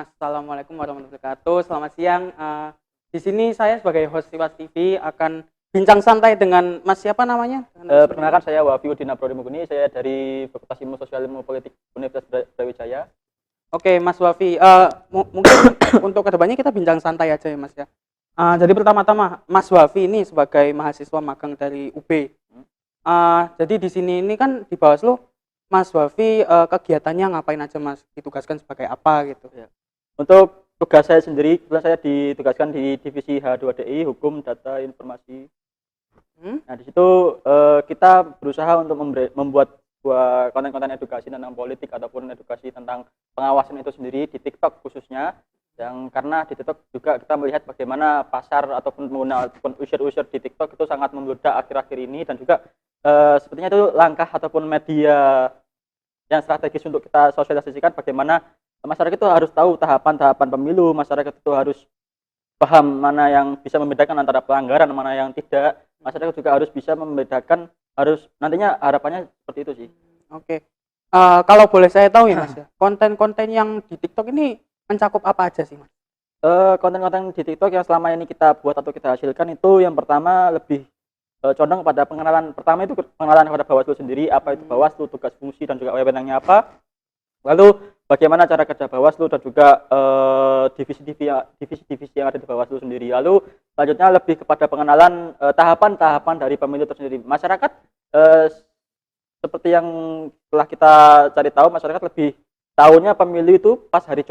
Assalamualaikum warahmatullahi wabarakatuh. Selamat siang. Di sini saya sebagai host Siwas TV akan bincang santai dengan Mas siapa namanya? Perkenalkan saya Wafiuddin Abrori Muguni, saya dari Fakultas Ilmu Sosial Ilmu Politik Universitas Brawijaya. Oke, Mas Wafi. Mungkin untuk kedepannya kita bincang santai aja ya, Mas ya. Jadi pertama-tama, Mas Wafi ini sebagai mahasiswa magang dari UB. Jadi di sini ini kan di Bawaslu, Mas Wafi kegiatannya ngapain aja, Mas? Ditugaskan sebagai apa gitu? Ya. Untuk tugas saya sendiri, kebetulan saya ditugaskan di divisi H2DI Hukum Data Informasi. Nah di situ kita berusaha untuk membuat sebuah konten-konten edukasi tentang politik ataupun edukasi tentang pengawasan itu sendiri di TikTok khususnya. Yang karena di TikTok juga kita melihat bagaimana pasar ataupun pengguna ataupun user-user di TikTok itu sangat membludak akhir-akhir ini, dan juga sepertinya itu langkah ataupun media yang strategis untuk kita sosialisasikan bagaimana masyarakat itu harus tahu tahapan-tahapan pemilu, masyarakat itu harus paham mana yang bisa membedakan antara pelanggaran, mana yang tidak. Masyarakat juga harus bisa membedakan, harus nantinya harapannya seperti itu sih. Oke. Kalau boleh saya tahu ya, Mas ya, konten-konten yang di TikTok ini mencakup apa aja sih, Mas? Konten-konten di TikTok yang selama ini kita buat atau kita hasilkan itu yang pertama lebih condong kepada pengenalan. Pertama itu pengenalan kepada Bawaslu sendiri, apa itu Bawaslu, tugas fungsi dan juga wewenangnya apa. Lalu bagaimana cara kerja Bawaslu dan juga divisi-divisi yang ada di Bawaslu sendiri. Lalu selanjutnya lebih kepada pengenalan tahapan-tahapan dari pemilu itu sendiri. Masyarakat seperti yang telah kita cari tahu, masyarakat lebih tahunya pemilu itu pas hari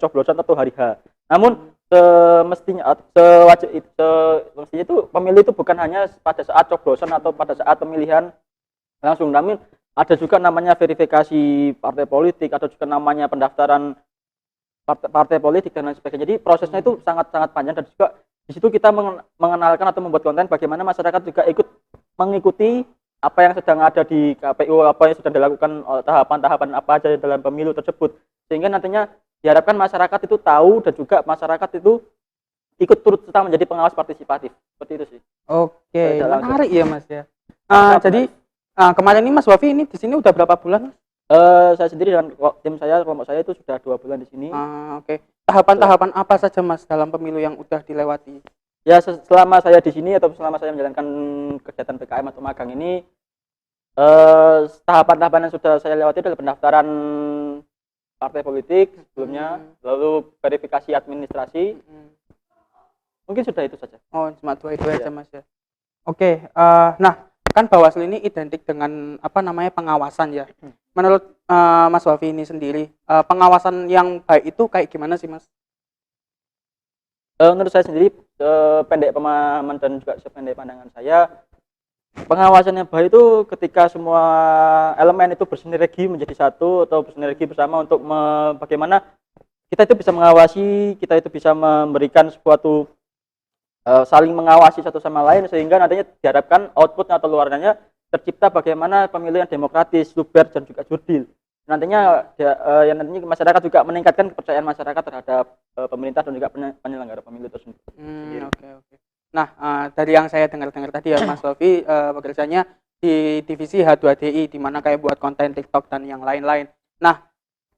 coblosan atau hari H. Namun semestinya itu pemilu itu bukan hanya pada saat coblosan atau pada saat pemilihan langsung, namun ada juga namanya verifikasi partai politik, atau juga namanya pendaftaran partai politik dan lain sebagainya. Jadi prosesnya itu sangat-sangat panjang, dan juga di situ kita mengenalkan atau membuat konten bagaimana masyarakat juga ikut mengikuti apa yang sedang ada di KPU, apa yang sudah dilakukan, tahapan-tahapan apa aja dalam pemilu tersebut, sehingga nantinya diharapkan masyarakat itu tahu dan juga masyarakat itu ikut turut serta menjadi pengawas partisipatif. Seperti itu sih. Oke, menarik ya, Mas ya. Jadi kemarin ini Mas Wafi ini di sini udah berapa bulan? Saya sendiri dan tim saya, kelompok saya itu sudah 2 bulan di sini. Oke. Tahapan-tahapan apa saja, Mas, dalam pemilu yang udah dilewati? Ya, selama saya di sini atau selama saya menjalankan kegiatan PKM atau magang ini, tahapan-tahapan yang sudah saya lewati adalah pendaftaran partai politik sebelumnya, lalu verifikasi administrasi. Mungkin sudah itu saja. Oh, cuma itu aja, Mas ya. Oke. Nah, kan Bawaslu ini identik dengan apa namanya pengawasan ya. Menurut Mas Wafi ini sendiri, pengawasan yang baik itu kayak gimana sih, Mas? Menurut saya sendiri, pendek pemahaman dan juga sependek pandangan saya, pengawasan yang baik itu ketika semua elemen itu bersinergi menjadi satu atau bersinergi bersama untuk bagaimana kita itu bisa mengawasi, kita itu bisa memberikan suatu saling mengawasi satu sama lain, sehingga nantinya diharapkan outputnya atau luarannya tercipta bagaimana pemilu yang demokratis, luber dan juga jurdil. Nantinya nantinya masyarakat juga meningkatkan kepercayaan masyarakat terhadap pemerintah dan juga penyelenggara pemilu tersebut. Oke. Nah, dari yang saya dengar tadi ya, Mas Wafi bekerjanya di divisi H2DI, di mana kayak buat konten TikTok dan yang lain-lain. Nah,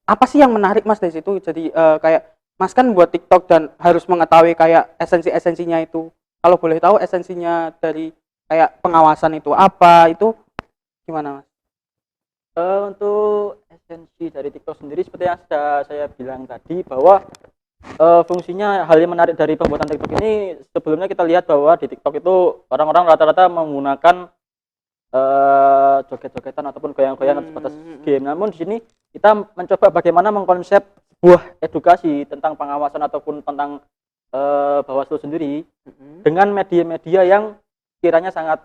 apa sih yang menarik, Mas, dari situ? Jadi kayak Mas kan buat TikTok dan harus mengetahui kayak esensinya itu. Kalau boleh tahu esensinya dari kayak pengawasan itu apa, itu gimana, Mas? Untuk esensi dari TikTok sendiri seperti yang sudah saya bilang tadi, bahwa fungsinya, hal yang menarik dari pembuatan TikTok ini, sebelumnya kita lihat bahwa di TikTok itu orang-orang rata-rata menggunakan joget-jogetan ataupun goyang-goyangan sebatas game. Namun di sini kita mencoba bagaimana mengkonsep sebuah edukasi tentang pengawasan ataupun tentang Bawaslu sendiri dengan media-media yang kiranya sangat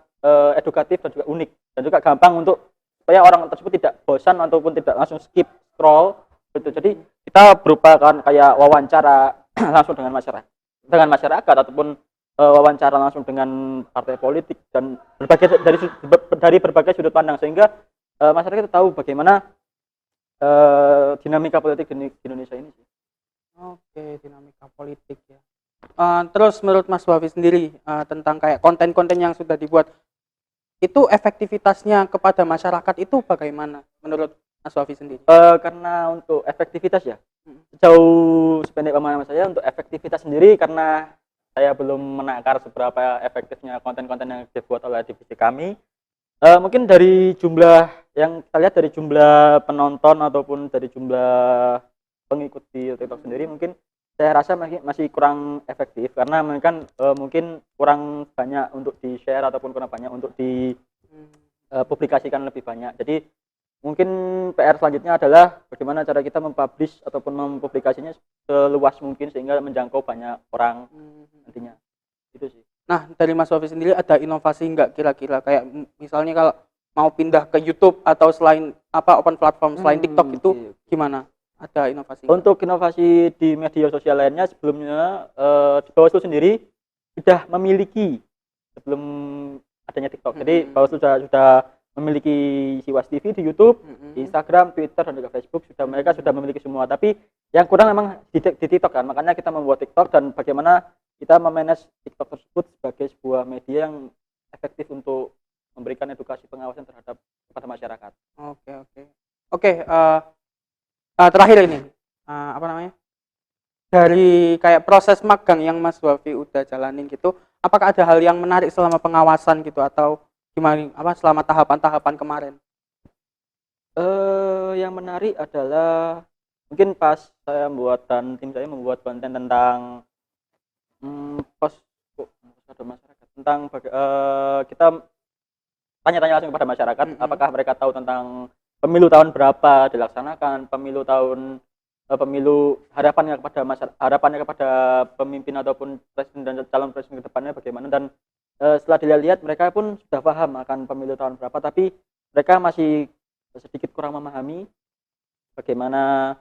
edukatif dan juga unik, dan juga gampang untuk supaya orang tersebut tidak bosan ataupun tidak langsung skip scroll gitu. Jadi kita berupa kayak wawancara langsung dengan masyarakat ataupun wawancara langsung dengan partai politik dan dari berbagai sudut pandang, sehingga masyarakat tahu bagaimana dinamika politik di Indonesia ini. Oke, dinamika politik ya. Terus menurut Mas Wafi sendiri tentang kayak konten-konten yang sudah dibuat, itu efektivitasnya kepada masyarakat itu bagaimana menurut Mas Wafi sendiri? Karena untuk efektivitas ya, Hmm. sejauh sependek pemahaman saya untuk efektivitas sendiri karena saya belum menakar seberapa efektifnya konten-konten yang dibuat oleh divisi kami. Mungkin dari jumlah yang kita lihat dari jumlah penonton ataupun dari jumlah pengikut di TikTok sendiri mungkin saya rasa masih kurang efektif karena mungkin kurang banyak untuk di-share ataupun kurang banyak untuk dipublikasikan lebih banyak. Jadi mungkin PR selanjutnya adalah bagaimana cara kita mempublish ataupun mempublikasinya seluas mungkin sehingga menjangkau banyak orang nantinya. Itu sih. Nah, dari Mas Wafi sendiri ada inovasi nggak kira-kira kayak misalnya kalau mau pindah ke YouTube atau selain open platform selain TikTok itu gimana? Ada inovasi nggak? Untuk inovasi di media sosial lainnya sebelumnya di Bawaslu sendiri sudah memiliki sebelum adanya TikTok. Jadi Bawaslu sudah memiliki Siwas TV di YouTube, di Instagram, Twitter dan juga Facebook mereka sudah memiliki semua. Tapi yang kurang memang di TikTok kan. Makanya kita membuat TikTok dan bagaimana kita memanage TikTok tersebut sebagai sebuah media yang efektif untuk memberikan edukasi pengawasan terhadap kepada masyarakat. Oke, terakhir ini apa namanya? Dari kayak proses magang yang Mas Wafi udah jalanin gitu, apakah ada hal yang menarik selama pengawasan gitu atau gimana selama tahapan-tahapan kemarin? Yang menarik adalah mungkin pas saya tim saya membuat konten tentang pos pada masyarakat tentang kita tanya-tanya langsung kepada masyarakat apakah mereka tahu tentang pemilu tahun berapa dilaksanakan, pemilu harapannya kepada pemimpin ataupun presiden dan calon presiden ke depannya bagaimana, dan setelah dilihat mereka pun sudah paham akan pemilu tahun berapa, tapi mereka masih sedikit kurang memahami bagaimana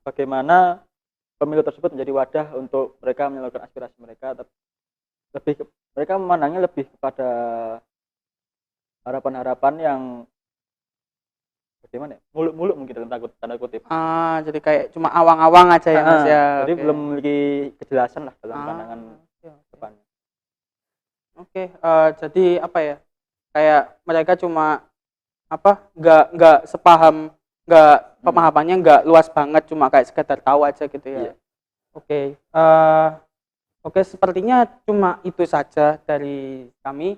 bagaimana pemilu tersebut menjadi wadah untuk mereka menyalurkan aspirasi mereka. Mereka memandangnya lebih kepada harapan-harapan yang bagaimana ya, muluk-muluk mungkin tanda kutip. Jadi kayak cuma awang-awang aja ya Mas ya. Jadi belum memiliki kejelasan lah dalam pandangan depannya. Jadi apa ya, kayak mereka cuma nggak sepaham, pemahamannya nggak luas banget, cuma kayak sekedar tahu aja gitu ya. Oke, sepertinya cuma itu saja dari kami.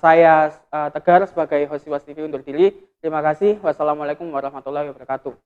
Saya Tegar sebagai host Siwas TV undur diri. Terima kasih. Wassalamualaikum warahmatullahi wabarakatuh.